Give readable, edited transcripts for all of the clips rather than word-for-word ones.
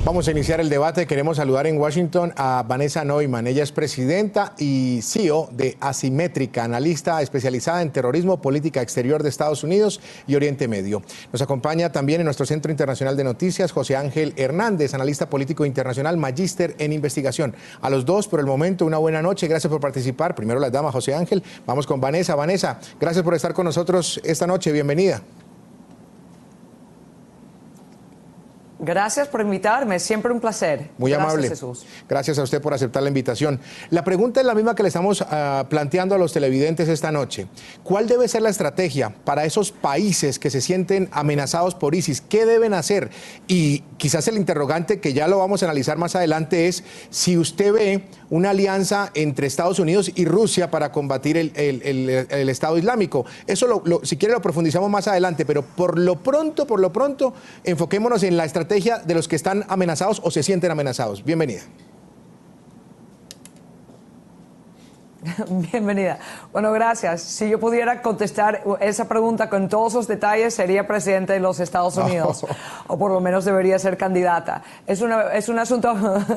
Vamos a iniciar el debate. Queremos saludar en Washington a Vanessa Neumann. Ella es presidenta y CEO de Asimétrica, analista especializada en terrorismo, política exterior de Estados Unidos y Oriente Medio. Nos acompaña también en nuestro Centro Internacional de Noticias José Ángel Hernández, analista político internacional, magíster en investigación. A los dos, por el momento, una buena noche. Gracias por participar. Primero las damas, José Ángel. Vamos con Vanessa. Vanessa, gracias por estar con nosotros esta noche. Bienvenida. Gracias por invitarme, siempre un placer. Muy amable. Jesús. Gracias a usted por aceptar la invitación. La pregunta es la misma que le estamos planteando a los televidentes esta noche. ¿Cuál debe ser la estrategia para esos países que se sienten amenazados por ISIS? ¿Qué deben hacer? Y quizás el interrogante que ya lo vamos a analizar más adelante es si usted ve una alianza entre Estados Unidos y Rusia para combatir el Estado Islámico. Eso si quiere lo profundizamos más adelante, pero por lo pronto, enfoquémonos en la estrategia de los que están amenazados o se sienten amenazados. Bienvenida. Bienvenida. Bueno, gracias. Si yo pudiera contestar esa pregunta con todos los detalles, sería presidente de los Estados Unidos, o por lo menos debería ser candidata. Es un asunto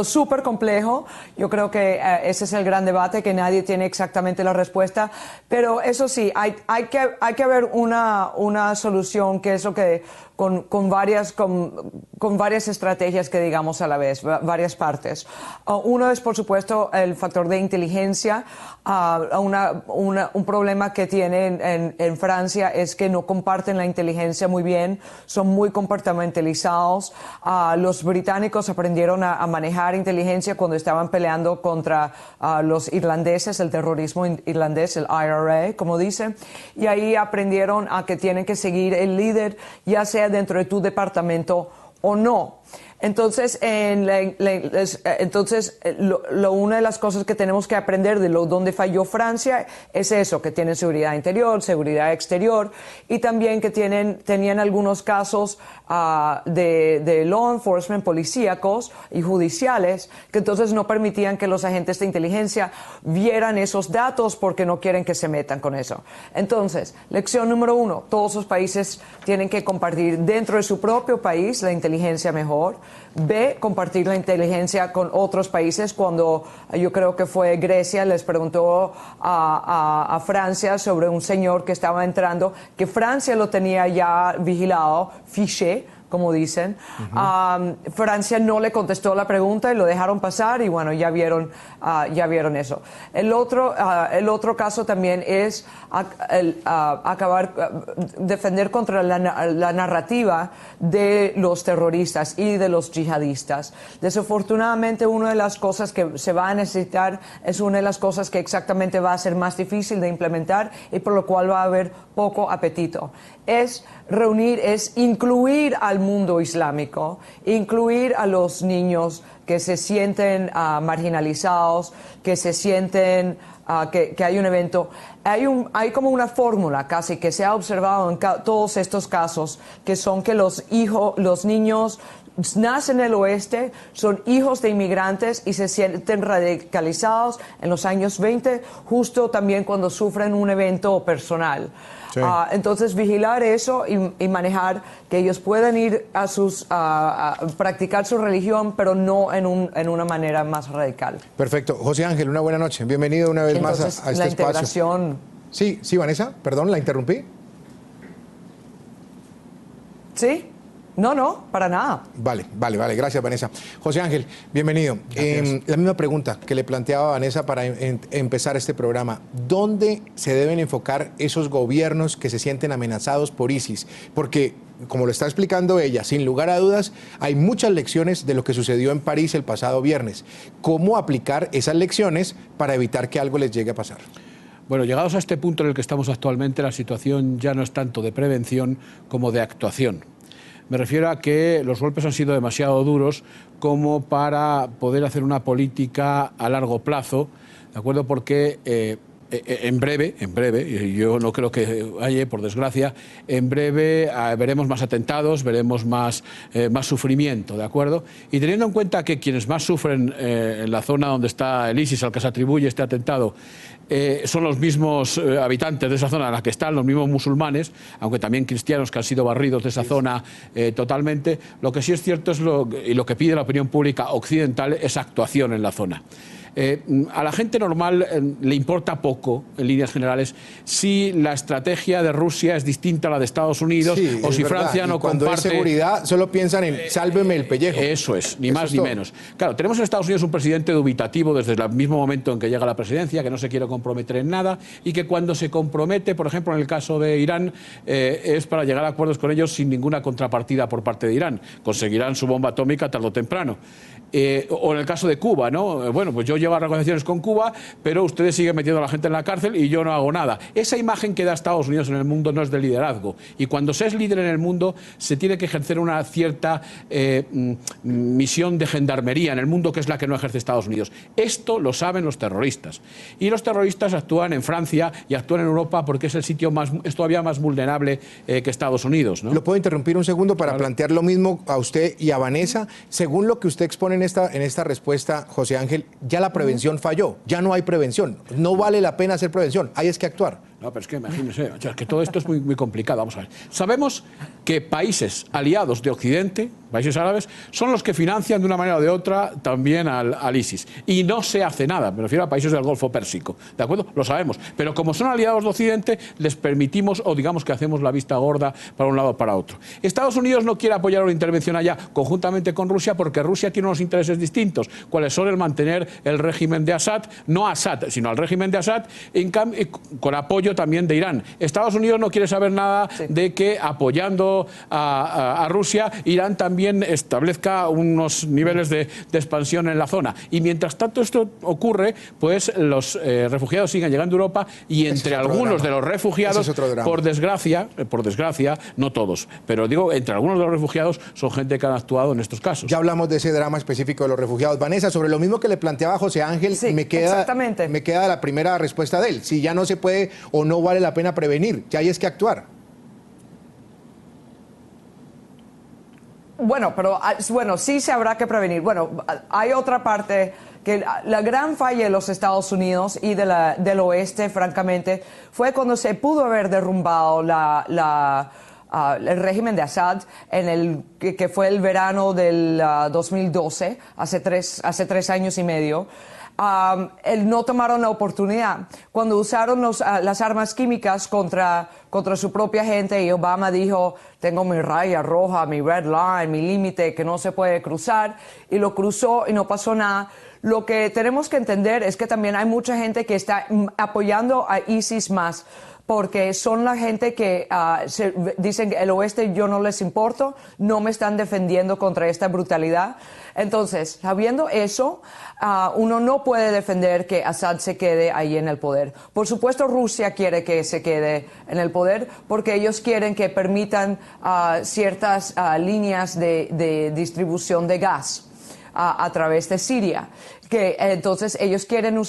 súper complejo. Yo creo que ese es el gran debate, que nadie tiene exactamente la respuesta. Pero eso sí, hay que haber una solución, que es lo que con varias estrategias que digamos a la vez, varias partes. Uno es, por supuesto, el factor de inteligencia. Un problema que tienen en Francia es que no comparten la inteligencia muy bien, son muy compartimentalizados. Los británicos aprendieron a manejar inteligencia cuando estaban peleando contra los irlandeses, el terrorismo irlandés, el IRA, como dicen, y ahí aprendieron a que tienen que seguir el líder, ya sea dentro de tu departamento o no. Entonces, una de las cosas que tenemos que aprender de donde falló Francia es eso, que tienen seguridad interior, seguridad exterior, y también que tenían algunos casos de law enforcement, policíacos y judiciales, que entonces no permitían que los agentes de inteligencia vieran esos datos porque no quieren que se metan con eso. Entonces, lección número 1, todos los países tienen que compartir dentro de su propio país la inteligencia mejor. B, compartir la inteligencia con otros países. Cuando yo creo que fue Grecia, les preguntó a Francia sobre un señor que estaba entrando, que Francia lo tenía ya vigilado, fiché, como dicen. Francia no le contestó la pregunta y lo dejaron pasar, y bueno, ya vieron eso. El otro caso también es defender contra la narrativa de los terroristas y de los yihadistas. Desafortunadamente, una de las cosas que se va a necesitar es una de las cosas que exactamente va a ser más difícil de implementar y por lo cual va a haber poco apetito. Es incluir al mundo islámico, incluir a los niños que se sienten marginalizados, que se sienten que hay un evento. Hay como una fórmula casi que se ha observado en todos estos casos, que son que los niños nacen en el oeste, son hijos de inmigrantes y se sienten radicalizados en los años 20, justo también cuando sufren un evento personal. Sí. Entonces, vigilar eso y manejar que ellos puedan ir a practicar su religión, pero no en una manera más radical. Perfecto. José Ángel, una buena noche. Bienvenido una vez más a este la espacio. Integración. Sí, Vanessa, perdón, ¿la interrumpí? ¿Sí? No, para nada. Vale, gracias, Vanessa. José Ángel, bienvenido. La misma pregunta que le planteaba a Vanessa para empezar este programa. ¿Dónde se deben enfocar esos gobiernos que se sienten amenazados por ISIS? Porque, como lo está explicando ella, sin lugar a dudas, hay muchas lecciones de lo que sucedió en París el pasado viernes. ¿Cómo aplicar esas lecciones para evitar que algo les llegue a pasar? Bueno, llegados a este punto en el que estamos actualmente, la situación ya no es tanto de prevención como de actuación. Me refiero a que los golpes han sido demasiado duros como para poder hacer una política a largo plazo, ¿de acuerdo? Porque En breve, yo no creo que haya, por desgracia, en breve veremos más atentados, veremos más sufrimiento, ¿de acuerdo? Y teniendo en cuenta que quienes más sufren en la zona donde está el ISIS, al que se atribuye este atentado, son los mismos habitantes de esa zona en la que están, los mismos musulmanes, aunque también cristianos que han sido barridos de esa zona totalmente, lo que sí es cierto es y lo que pide la opinión pública occidental es actuación en la zona. A la gente normal le importa poco, en líneas generales, si la estrategia de Rusia es distinta a la de Estados Unidos o si Francia no comparte... Cuando hay seguridad, solo piensan en sálveme el pellejo. Eso es, ni más ni menos. Claro, tenemos en Estados Unidos un presidente dubitativo desde el mismo momento en que llega a la presidencia, que no se quiere comprometer en nada y que cuando se compromete, por ejemplo, en el caso de Irán, es para llegar a acuerdos con ellos sin ninguna contrapartida por parte de Irán. Conseguirán su bomba atómica tarde o temprano. O en el caso de Cuba, ¿no? Bueno, pues yo llevo a negociaciones con Cuba, pero ustedes siguen metiendo a la gente en la cárcel y yo no hago nada. Esa imagen que da Estados Unidos en el mundo no es de liderazgo. Y cuando se es líder en el mundo, se tiene que ejercer una cierta misión de gendarmería en el mundo, que es la que no ejerce Estados Unidos. Esto lo saben los terroristas. Y los terroristas actúan en Francia y actúan en Europa porque es el sitio es todavía más vulnerable que Estados Unidos, ¿no? ¿Lo puedo interrumpir un segundo para plantear lo mismo a usted y a Vanessa? Según lo que usted expone en esta respuesta, José Ángel, ya la prevención falló, ya no hay prevención, no vale la pena hacer prevención, hay es que actuar. No, pero es que imagínense, es que todo esto es muy complicado. Vamos a ver. Sabemos que países aliados de Occidente, países árabes, son los que financian de una manera o de otra también al ISIS. Y no se hace nada, me refiero a países del Golfo Pérsico, ¿de acuerdo? Lo sabemos. Pero como son aliados de Occidente, les permitimos, o digamos que hacemos la vista gorda para un lado o para otro. Estados Unidos no quiere apoyar una intervención allá conjuntamente con Rusia porque Rusia tiene unos intereses distintos, cuáles son el mantener el régimen de Assad, no a Assad, sino al régimen de Assad, con apoyo también de Irán. Estados Unidos no quiere saber nada de que apoyando a Rusia, Irán también establezca unos niveles de expansión en la zona. Y mientras tanto esto ocurre, pues los refugiados siguen llegando a Europa y entre algunos de los refugiados, por desgracia, no todos, pero digo, entre algunos de los refugiados son gente que han actuado en estos casos. Ya hablamos de ese drama específico de los refugiados. Vanessa, sobre lo mismo que le planteaba José Ángel, me queda la primera respuesta de él. Si ya no se puede o no vale la pena prevenir, ya hay es que actuar. Bueno, pero sí se habrá que prevenir. Bueno, hay otra parte que la gran falla de los Estados Unidos y del oeste, francamente, fue cuando se pudo haber derrumbado el régimen de Assad que fue el verano del 2012, hace tres años y medio. No tomaron la oportunidad. Cuando usaron las armas químicas contra su propia gente, y Obama dijo, tengo mi raya roja, mi red line, mi límite que no se puede cruzar, y lo cruzó y no pasó nada. Lo que tenemos que entender es que también hay mucha gente que está apoyando a ISIS más, porque son la gente que dicen que el oeste yo no les importo, no me están defendiendo contra esta brutalidad. Entonces, sabiendo eso, uno no puede defender que Assad se quede ahí en el poder. Por supuesto, Rusia quiere que se quede en el poder porque ellos quieren que permitan ciertas líneas de distribución de gas a través de Siria. Que entonces ellos quieren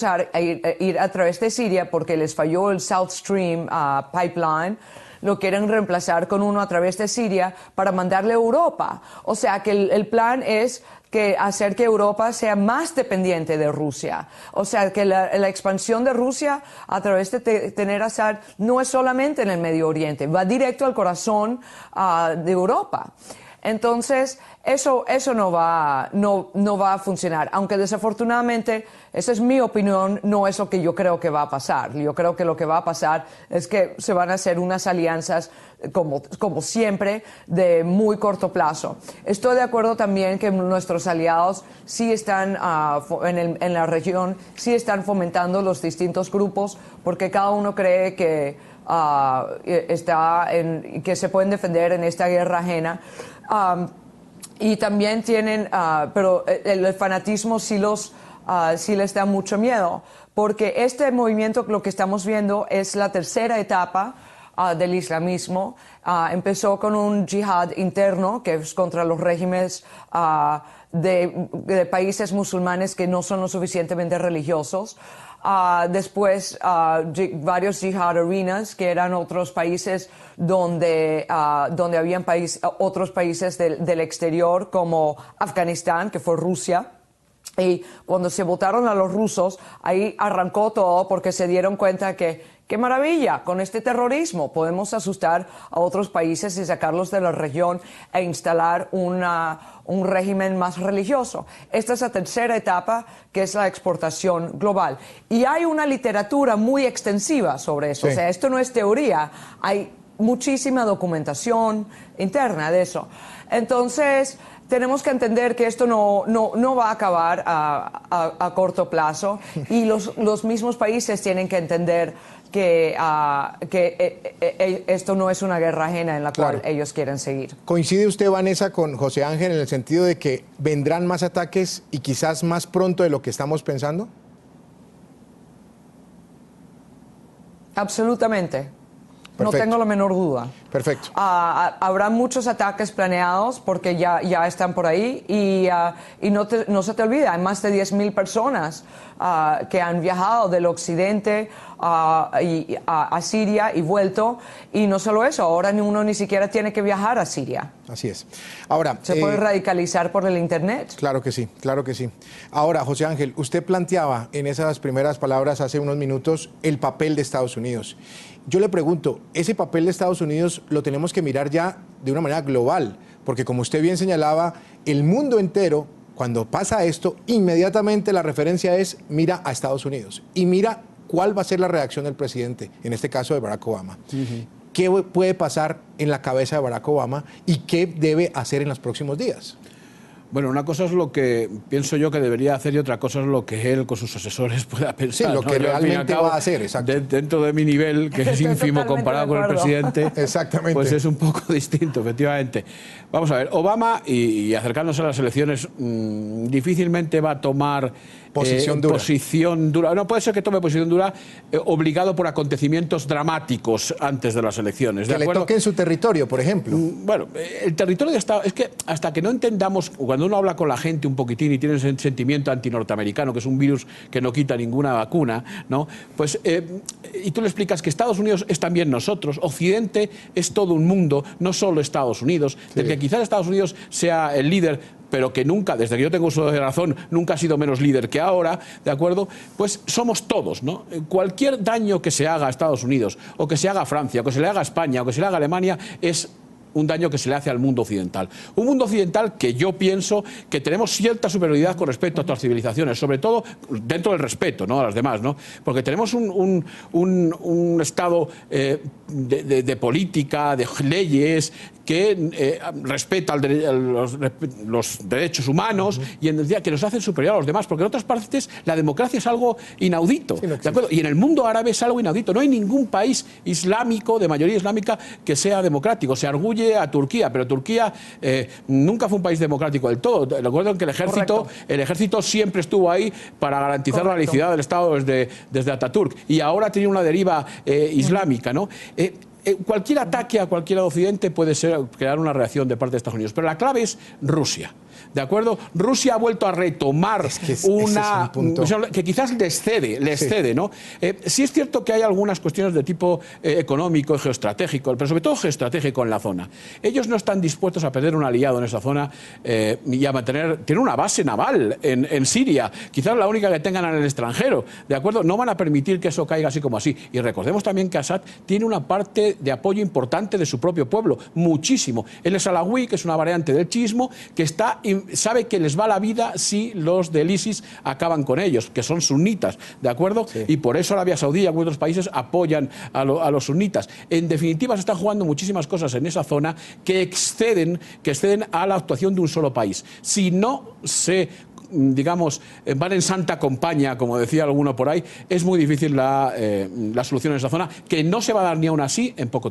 ir a través de Siria porque les falló el South Stream pipeline, lo quieren reemplazar con uno a través de Siria para mandarle a Europa. O sea que el plan es hacer que Europa sea más dependiente de Rusia. O sea que la expansión de Rusia a través de tener a Assad no es solamente en el Medio Oriente, va directo al corazón de Europa. Entonces, eso no va a funcionar, aunque desafortunadamente, esa es mi opinión, no es lo que yo creo que va a pasar. Yo creo que lo que va a pasar es que se van a hacer unas alianzas, como siempre, de muy corto plazo. Estoy de acuerdo también que nuestros aliados sí están en la región, sí están fomentando los distintos grupos, porque cada uno cree que que se pueden defender en esta guerra ajena. Y también tienen, pero el fanatismo sí les da mucho miedo, porque este movimiento, lo que estamos viendo, es la tercera etapa del islamismo. Empezó con un yihad interno, que es contra los regímenes de países musulmanes que no son lo suficientemente religiosos. después varios jihad arenas, que eran otros países donde habían otros países del exterior, como Afganistán, que fue Rusia. Y cuando se votaron a los rusos, ahí arrancó todo porque se dieron cuenta que ¡qué maravilla! Con este terrorismo podemos asustar a otros países y sacarlos de la región e instalar un régimen más religioso. Esta es la tercera etapa, que es la exportación global. Y hay una literatura muy extensiva sobre eso. Sí. O sea, esto no es teoría, hay muchísima documentación interna de eso. Entonces, tenemos que entender que esto no va a acabar a corto plazo, y los mismos países tienen que entender que esto no es una guerra ajena en la cual ellos quieren seguir. ¿Coincide usted, Vanessa, con José Ángel en el sentido de que vendrán más ataques y quizás más pronto de lo que estamos pensando? Absolutamente. Perfecto. No tengo la menor duda. Perfecto. Habrá muchos ataques planeados porque ya están por ahí, y no se te olvida, hay más de 10.000 personas que han viajado del occidente a Siria y vuelto, y no solo eso, ahora uno ni siquiera tiene que viajar a Siria. Así es. Ahora, se puede radicalizar por el internet. Claro que sí, claro que sí. Ahora, José Ángel, usted planteaba en esas primeras palabras hace unos minutos el papel de Estados Unidos. Yo le pregunto, ese papel de Estados Unidos lo tenemos que mirar ya de una manera global, porque como usted bien señalaba, el mundo entero, cuando pasa esto, inmediatamente la referencia es mira a Estados Unidos y mira cuál va a ser la reacción del presidente, en este caso de Barack Obama. ¿Qué puede pasar en la cabeza de Barack Obama y qué debe hacer en los próximos días? Bueno, una cosa es lo que pienso yo que debería hacer y otra cosa es lo que él con sus asesores pueda pensar. Sí, lo que realmente va a hacer, exacto. Dentro de mi nivel, que es ínfimo comparado con el presidente, exactamente, pues es un poco distinto, efectivamente. Vamos a ver, Obama, y acercándose a las elecciones, difícilmente va a tomar posición dura. No puede ser que tome posición dura obligado por acontecimientos dramáticos antes de las elecciones. Que le toque en su territorio, por ejemplo. Bueno, el territorio de Estado... Es que hasta que no entendamos, cuando uno habla con la gente un poquitín y tiene ese sentimiento antinorteamericano, que es un virus que no quita ninguna vacuna, ¿no? Pues, y tú le explicas que Estados Unidos es también nosotros, Occidente es todo un mundo, no solo Estados Unidos, sí, del que quizás Estados Unidos sea el líder, pero que nunca, desde que yo tengo uso de razón, nunca ha sido menos líder que ahora, ¿de acuerdo? Pues somos todos, ¿no? Cualquier daño que se haga a Estados Unidos, o que se haga a Francia, o que se le haga a España, o que se le haga a Alemania, es un daño que se le hace al mundo occidental. Un mundo occidental que yo pienso que tenemos cierta superioridad con respecto a otras civilizaciones, sobre todo dentro del respeto, ¿no?, a las demás, ¿no? Porque tenemos un estado de política, de leyes, que respeta los derechos humanos y que nos hacen superior a los demás, porque en otras partes la democracia es algo inaudito, sí, no ¿de acuerdo? Y en el mundo árabe es algo inaudito. No hay ningún país islámico, de mayoría islámica, que sea democrático. Se arguye a Turquía, pero Turquía nunca fue un país democrático del todo. Recuerdo que el ejército siempre estuvo ahí para garantizar la laicidad del Estado desde Ataturk, y ahora tiene una deriva islámica, ¿no? Cualquier ataque a cualquiera de Occidente puede crear una reacción de parte de Estados Unidos, pero la clave es Rusia. ¿De acuerdo? Rusia ha vuelto a retomar que quizás le excede, ¿no? Sí es cierto que hay algunas cuestiones de tipo económico y geoestratégico, pero sobre todo geoestratégico en la zona. Ellos no están dispuestos a perder un aliado en esa zona y a mantener... Tienen una base naval en Siria, quizás la única que tengan en el extranjero, ¿de acuerdo? No van a permitir que eso caiga así como así. Y recordemos también que Assad tiene una parte de apoyo importante de su propio pueblo, muchísimo. Él es alawí, que es una variante del chiismo, que sabe que les va la vida si los del ISIS acaban con ellos, que son sunitas, ¿de acuerdo? Sí. Y por eso Arabia Saudí y algunos países apoyan a los sunitas. En definitiva, se están jugando muchísimas cosas en esa zona que exceden a la actuación de un solo país. Si no se, digamos, van en santa compañía, como decía alguno por ahí, es muy difícil la solución en esa zona, que no se va a dar ni aún así en poco tiempo.